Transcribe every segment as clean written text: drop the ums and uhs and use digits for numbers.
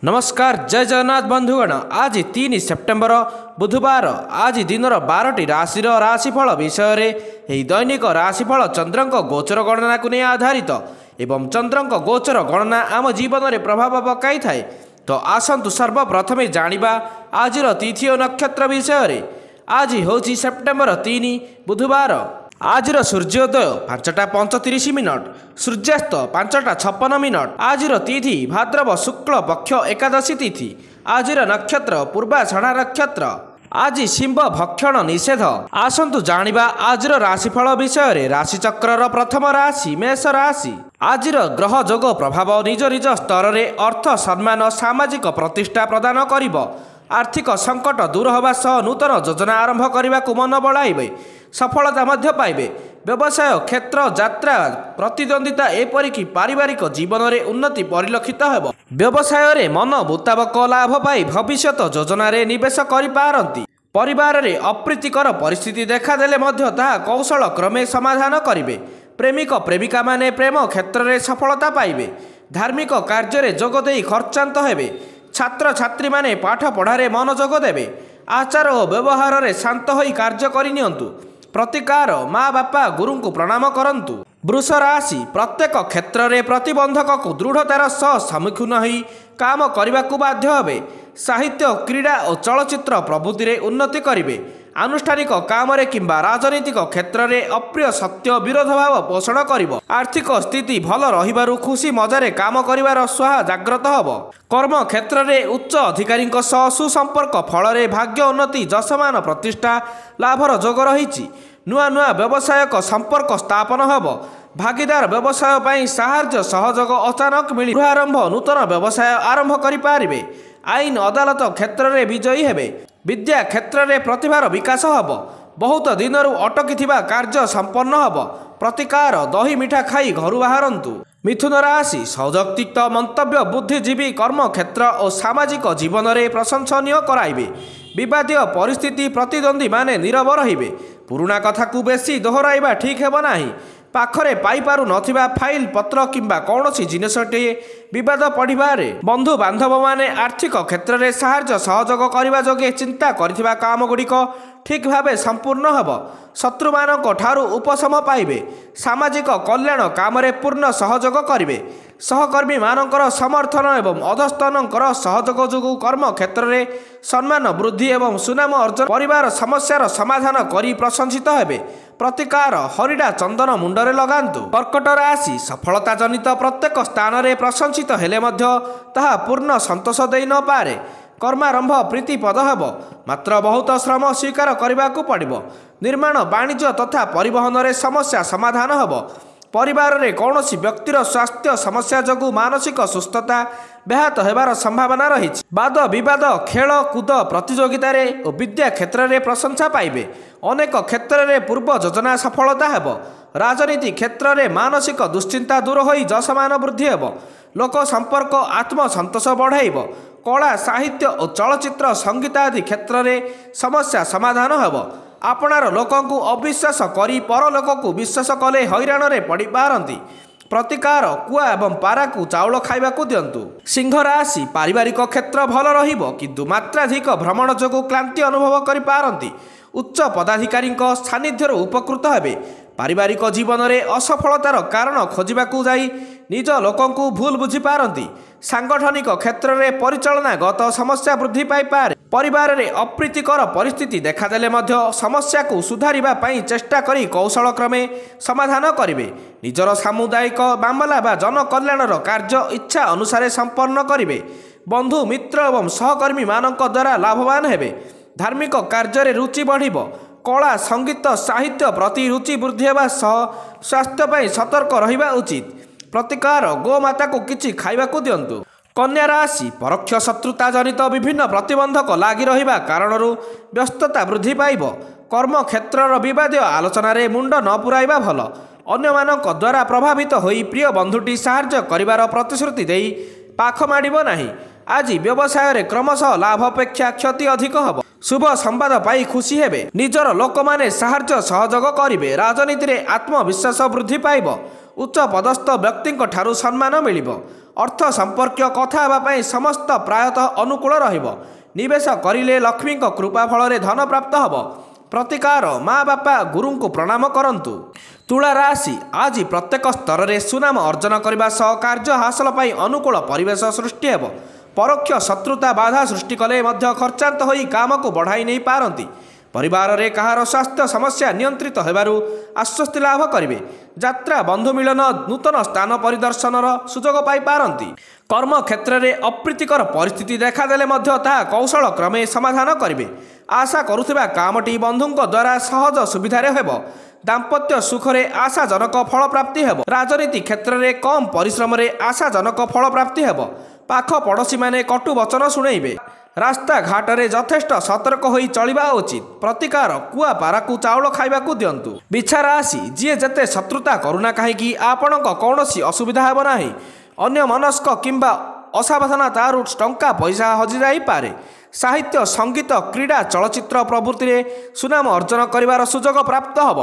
नमस्कार जय जगन्नाथ बंधुगण आज 3 सेप्टेम्बर बुधवार आज दिन 12टी राशि राशिफल विषय में दैनिक राशिफल चंद्र गोचर गणना को नहीं आधारित एवं चंद्र गोचर गणना आम जीवन में प्रभाव पकाई थाए। तो आसतु सर्वप्रथमे जानिबा आज तिथि और नक्षत्र विषय। आज हूँ सेप्टेम्बर 3 बुधवार। आज सूर्योदय 5:35 सूर्यास्त 5:56। आज तिथि भाद्रव शुक्ल पक्ष एकादशी तिथि। आज नक्षत्र पूर्वाषाढ़ा नक्षत्र। आज शिंब भक्षण निषेध। आसतु जानिबा आज राशिफल विषय। राशिचक्र प्रथम राशि मेष राशि। आज ग्रह जोग प्रभाव निज निज स्तर में अर्थ सम्मान सामाजिक प्रतिष्ठा प्रदान करिब। आर्थिक संकट दूर होगा सह नूतन योजना आरंभ करने को मन बढ़ाइबे सफलता मध्य पाइबे। व्यवसाय क्षेत्र यात्रा प्रतिद्वंदिता एपरिक पारिवारिक जीवन में उन्नति परिलक्षित हेब। व्यवसाय रे मन मुताबक लाभ पाई भविष्य योजना रे निवेश करिपारंती। परिवार रे अप्रीतिकर परिस्थिति देखादेले मध्य ताहा कौशल क्रमे समाधान करिवे। प्रेमिक प्रेमिका माने प्रेम क्षेत्र में सफलता पाइबे। धार्मिक कार्य रे जोग देई खर्चांत हेबे। छात्र छात्री माने पाठ पढ़ारे मनोजोग देवे। आचार और व्यवहार रे शांत होई कार्य करिनियंतु। प्रतिकार माँ बापा गुरु को प्रणाम करंतु। वृष राशि प्रत्येक क्षेत्र में प्रतिबंधक को दृढ़तार सह सम्मुखीन होई काम करने को बाध्य हेबे। साहित्य क्रीड़ा और चलचित्र प्रभृति रे उन्नति करिवे। आनुष्ठानिक काम रे किंबा राजनीतिक क्षेत्र में अप्रिय सत्य विरोध भाव पोषण करिवो। आर्थिक स्थिति भल रहिबारु खुशी मजारे काम करिवार स्वाहा जाग्रत हब। कर्म क्षेत्र में उच्च अधिकारी सह सुसंपर्क फल भाग्य उन्नति जसमान प्रतिष्ठा लाभर जोग रही। नुआ नुआ व्यवसायक संपर्क स्थापन हब। भागीदार व्यवसाय पाई साहाय्य सहयोग अचानक मिली गृहारंभ नूतन व्यवसाय आरंभ करिपारिबे। आईन अदालत क्षेत्र में विजयी हेबे। विद्या क्षेत्र में प्रतिभार विकास हब। बहुत दिनरू अटकी कार्य संपन्न हब। प्रतिकार दही मिठा खाई घर बाहरंतु। मिथुन राशि सौजक्तिक्त मंतव्य बुद्धिजीवी कर्म क्षेत्र और सामाजिक जीवन में प्रशंसनीय कराइबे। विवादीय परिस्थिति प्रतिद्वंदी माने नीरव रहिबे। पुराणा कथा को बेसी दोहराइबा ठीक हेब नाही। पाखरे पाइपारु नथिबा फाइल पत्र किंबा कौनसी जिनसटे विवाद पड़िबारे बंधु बांधव माने आर्थिक क्षेत्र में साहाय्य सहयोग करने जोगे चिंता करिथिबा काम गुड़िक ठीक भावे संपूर्ण हब। शत्रु मानक ठारू उपशम पाइबे। सामाजिक कल्याण काम रे पूर्ण सहयोग करिवे। सहकर्मी मानकर समर्थन एवं अधस्तनकर सहयोग जोगु कर्म क्षेत्र में सम्मान वृद्धि एवं सुनाम अर्जन परिवार समस्यार समाधान करी प्रशंसित हेबे। प्रतिकार हरिडा चंदन मुंडरे लगांतु। कर्कट राशि सफलता जनित प्रत्येक स्थान में प्रशंसित हेले मध्य ताहा पूर्ण संतोष देई न पारे। कर्मारंभ प्रीतिपद हेब। मात्र बहुत श्रम स्वीकार करने को पड़िबो। निर्माण वाणिज्य तथा परिवहन रे समस्या समाधान हेब। परिवार रे कौनसी व्यक्तिर स्वास्थ्य समस्या जोगु मानसिक सुस्थता व्याहत हेबार संभावना रही। वाद विवाद खेल कूद प्रतियोगिता रे और विद्या क्षेत्र में प्रशंसा पाइबे। अनेक क्षेत्र में पूर्व योजना सफलता हेब। राजनीति क्षेत्र में मानसिक दुश्चिंता दूर होई जसमान वृद्धि हेब। लोक संपर्क आत्मसंतोष बढ़ाइब। कला साहित्य और चलचित्र संगीत आदि क्षेत्र में समस्या समाधान हेब। आपणार लोकंकु अविश्वास करी पर लोक को विश्वास कले हैरान रे पड़ी पारंती। प्रतिकार कुआ एवं पारा को चाउल खाइबा को दियंतु। सिंह राशि पारिवारिक क्षेत्र भल रहिबो किंतु मात्राधिक भ्रमण जोगु क्लांति अनुभव करि पारंती। उच्च पदाधिकारी सानिध्य उपकृत हेबे। पारिवारिक जीवन में असफलतार कारण खोजिबाकू जाई निज लोकंकु भूल बुझी पारंती। सांगठनिक क्षेत्र में परिचालनागत समस्या वृद्धि पाई पारे। परिवार में अप्रीतिकर परिस्थिति देखादेले मध्य समस्या को सुधारिबा पई चेष्टा करी कौशल क्रमे समाधान करिवे। निजर सामुदायिक मामला बा जन कल्याणर कार्य इच्छा अनुसार संपन्न करिवे। बंधु मित्र एवं सहकर्मी मानक द्वारा लाभवान हेबे। धार्मिक कार्य रे रुचि बढ़िबो। कला संगीत साहित्य प्रति रुचि वृद्धि हेबा सह स्वास्थ्य पई सतर्क रहिबा उचित। प्रतिकार गोमाता को किछि खाइबाकू दियंतु। कन्या राशि परोक्ष शत्रुता जनित विभिन्न प्रतिबंधक लागी रहिबा कारणरू व्यस्तता वृद्धि पाइब। कर्म क्षेत्रर विवादीय आलोचना रे मुंड न पुराइबा भल। अन्य मानक द्वारा प्रभावित होई प्रिय बंधुटी साहाय्य करिवार प्रतिश्रुति देई पाख माडिबो नाही। आज व्यवसाय रे क्रमशः लाभ अपेक्षा क्षति अधिक हब। शुभ संवाद पाई खुशी हेबे। निजर लोक माने साहाय्य सहयोग करिवे। राजनीति रे आत्मविश्वास वृद्धि पाइब। उच्च पदस्थ व्यक्ति ठारू सम्मान मिलिब। अर्थ संपर्क कथा हेबाई समस्त प्रायतः अनुकूल रहिब। निवेश करिले लक्ष्मी कृपा फल धन प्राप्त हब। प्रतिकार माँ बापा गुरु को प्रणाम करंतु। तुला राशि आज प्रत्येक स्तर में सुनाम अर्जन करने सह कार्य हासिल पाई अनुकूल परिवेश सृष्टि हेब। परोक्ष शत्रुता बाधा सृष्टि कले मध्य खर्चांत होई काम को बढ़ाई नहीं पारंती। परिवार रे कहार स्वास्थ्य समस्या नियंत्रित हेबारु आश्वस्ति लाभ करिवे। यात्रा बंधु मिलन नूतन स्थान परिदर्शनर सुजोग पाई पारंती। कर्म क्षेत्र में अप्रीतिकर परिस्थिति देखादेले मध्य ताहा कौशल क्रमे समाधान करिवे। आशा करुथिबा कामटी बंधुंक द्वारा सहज सुविधारे हेब। दाम्पत्य सुखरे आशाजनक फल प्राप्ति हेब। राजनीति क्षेत्र में कम परिश्रम रे आशाजनक फल प्राप्ति हेब। पाख पड़ोशी माने कटु वचन शुणेइबे। रास्ता घाट रे यथेष्ट सतर्क होई चलिबा उचित। प्रतिकार कुआ पाराकू चाउल खाइबाकू दियंतु। बिछा राशि जिए जते शत्रुता करुणा कहीं आपणक कौनसी असुविधा हेब नाही। अन्य मनस्क किंबा असावधानतारू टंका पैसा हजि जाई पारे। साहित्य संगीत क्रीड़ा चलचित्र प्रवृत्ति रे सुनाम अर्जन करिवार सुजोग प्राप्त हब।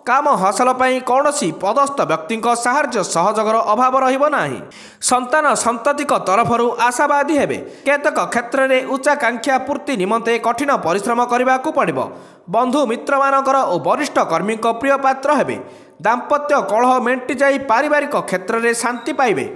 काम हासिल पाई कौनसी पदस्थ व्यक्ति साहाय्य सहयोगर अभाव रहिब नाही। संतान संततिक तरफरु आशावादी हेबे। केतक क्षेत्र में उच्चाकांक्षा पूर्ति निमंते कठिन परिश्रम करने को पड़िबो। बंधु मित्र मानकर और वरिष्ठ कर्मी प्रिय पात्र हेबे। दाम्पत्य कलह मेंटि जाई पारिवारिक क्षेत्र में शांति पाइबे।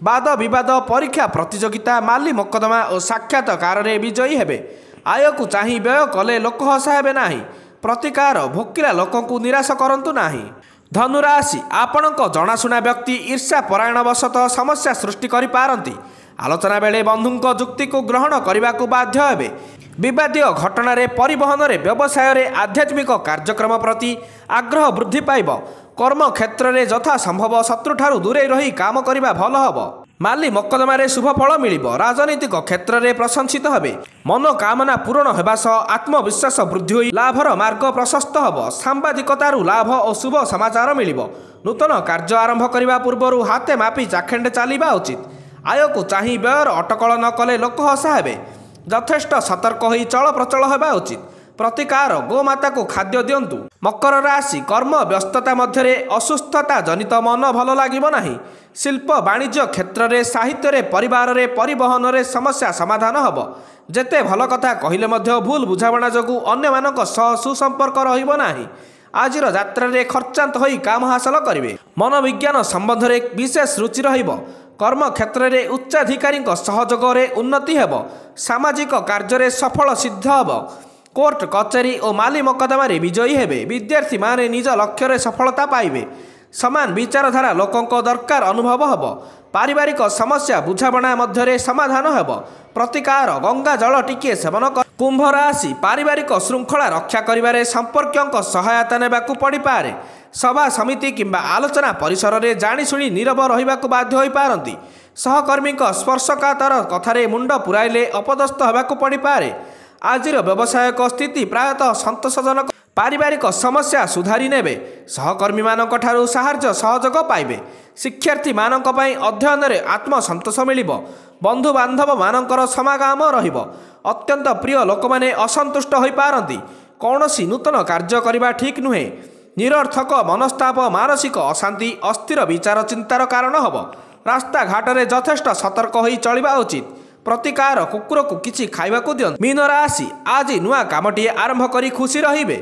वाद विवाद परीक्षा प्रतियोगिता माली मोकदमा और साक्षात्कार में विजयी हेबे। आय को चाही व्यय कले लोक हसा हेबे नाही। प्रतिकार भोकिला लोक को निराश करंतु नाही। धनुराशि आपणक जनाशुना व्यक्ति ईर्ष्या परायण वशतः समस्या सृष्टि करि पारंती। आलोचना बेले बंधुंक जुक्ति को ग्रहण करने को बाध्य हेबे। विवादीय घटना रे परिवहन रे व्यवसाय रे आध्यात्मिक कार्यक्रम प्रति आग्रह वृद्धि पाइब। कर्म क्षेत्र में यथा संभव शत्रुठारु दूरे रही काम करिबा भल हब। माली मोकदमा रे शुभ फल मिलिब। राजनीतिक क्षेत्र में प्रशंसित हेबे। मनोकामना पूरण हेबा सह आत्मविश्वास वृद्धि होई लाभर मार्ग प्रशस्त हब। सांबादिकतारु लाभ और शुभ समाचार मिलिब। नूतन कार्य आरंभ करने पूर्व हाथे मापी चाखेंडे चलिबा उचित। आय को चाही व्ययर अटकल न कले लोक हसा हेबे। यथेष्ट सतर्क होई चल प्रचल हेबा उचित। प्रतिकार गोमाता को खाद्य दियंतु। मकर राशि कर्म व्यस्तता मध्य असुस्थता जनित मन भल लागिब नाही। शिल्प वाणिज्य क्षेत्र में साहित्य रे परिवार रे परिवहन रे समस्या समाधान हब। जेते भल कथा कहिले मध्य भूल बुझावणा जोगु अन्य मानक सह सुसंपर्क रहिब नाही। आजिर यात्रा रे खर्चांत होई काम हासिल करिवे। मनोविज्ञान संबंध रे विशेष रुचि रहिब। कर्म क्षेत्र में उच्चाधिकारी सहयोग रे उन्नति हेब। सामाजिक कार्य रे सफल सिद्ध हब। कोर्ट कचेरी और माली मोकदमा विजयी हेबे। विद्यार्थी माने निज लक्ष्य रे सफलता पाइबे। समान विचारधारा लोकों दरकार अनुभव हब। पारिवारिक समस्या बुझाबणा मध्य समाधान हेब। प्रतिकार गंगा जल टिके सेवन कर। कुंभ राशि पारिवारिक श्रृंखला रक्षा करिबारे संपर्क सहायता नेबाकू पड़ी पारे। सभा समिति किंबा आलोचना परिसर में जाणीशुणी नीरव रहिबाकू बाध्य होई पारंती। सहकर्मी स्पर्शकातर कथारे मुंड पुराइले अपदस्थ होबाकू पड़ी पारे। आजिर व्यावसायिक स्थिति प्रायतः संतोषजनक। पारिवारिक समस्या सुधारी नेबे। सहकर्मी मानक ठारू साहाय्य सहयोग पाइबे। शिक्षार्थी मानक पई अध्ययन रे आत्मसंतोष मिलिबो। बंधु बांधव मानकर समागम रहिबो। अत्यंत प्रिय लोक माने असंतुष्ट होई पारंती। कौनसी नूतन कार्य करिबा ठीक नुहे। निरर्थक मनस्ताप मानसिक अशांति अस्थिर विचार चिंतार कारण हब। रास्ता घाट रे यथेष्ट सतर्क होई चलिबा उचित। प्रतिकार कुकुर को किछि खाइबाकू दियंतु। मीन राशि आज नुआ कामटी आरंभ करी खुशी रहिबे।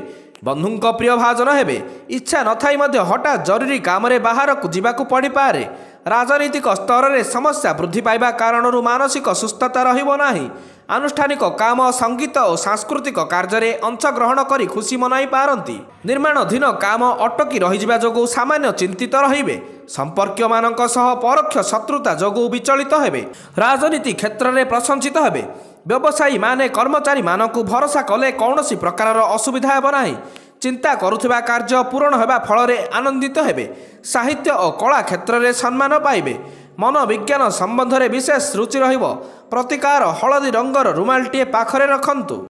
बंधुंक प्रिय भाजन हेबे। इच्छा नथाई मध्य हठात जरूरी काम रे बाहर को जिबाकू पड़ी पारे। राजनीतिक स्तर में समस्या वृद्धि पाइबा कारणरू मानसिक सुस्थता रहिबो नाही। आनुष्ठानिक काम संगीत और सांस्कृतिक कार्य में अंशग्रहण करी खुशी मनाई पारंती। निर्माणाधीन काम अटकी रहिजिबा जोगु सामान्य चिंतित रहिबे। संपर्क मानक सह परोक्ष शत्रुता जोगु विचलित हेबे। राजनीति क्षेत्र में प्रशंसित हेबे। व्यवसायी माने कर्मचारी मानकु भरोसा कले कौनसी प्रकार असुविधा हेब नाही। चिंता करुथिबा कार्य पूर्ण हेबा फल आनंदित हेबे। साहित्य और कला क्षेत्र में सम्मान पाइबे। मनोविज्ञान संबंध में विशेष रुचि रहिब। प्रतिकार हलदी रंगर रुमालटीए पाखरे रखंतु।